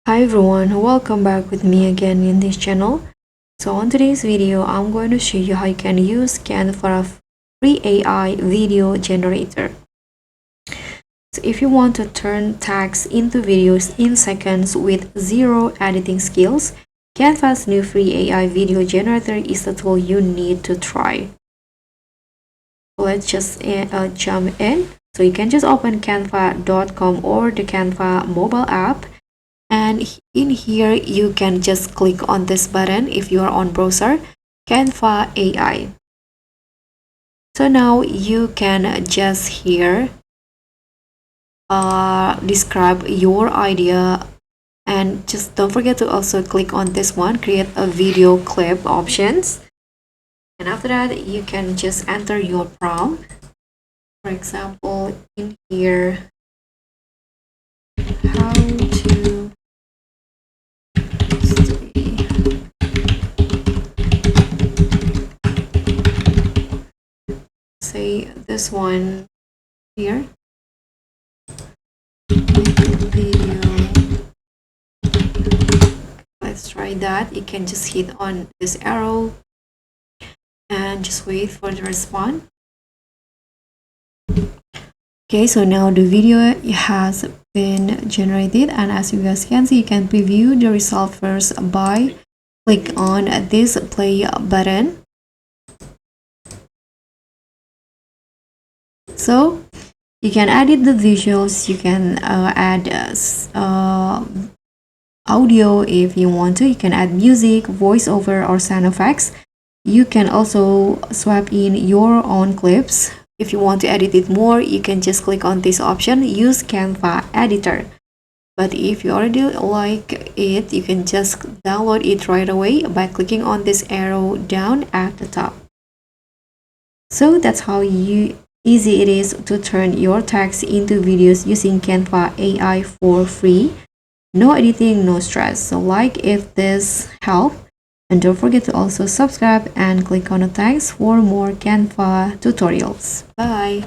Hi everyone, welcome back with me again in this channel. So on today's video, I'm going to show you how you can use Canva for a free AI video generator. So if you want to turn text into videos in seconds with zero editing skills, Canva's new free AI video generator is the tool you need to try. Let's just jump in. So you can just open canva.com or the Canva mobile app. And in here, you can just click on this button if you are on browser, Canva AI. So now you can just here describe your idea, and just don't forget to also click on this one, create a video clip options. And after that, you can just enter your prompt. For example, in here, how to say this one here, video. Let's try that. You can just hit on this arrow and just wait for the response. Okay, so now the video has been generated, and as you guys can see, you can preview the result first by click on this play button. So you can edit the visuals, you can add audio if you want to, you can add music, voiceover, or sound effects. You can also swap in your own clips. If you want to edit it more, you can just click on this option, use Canva editor. But if you already like it, you can just download it right away by clicking on this arrow down at the top. So that's how easy it is to turn your text into videos using Canva AI for free. No editing, no stress. So like if this helped, and don't forget to also subscribe and click on the thanks for more Canva tutorials. Bye!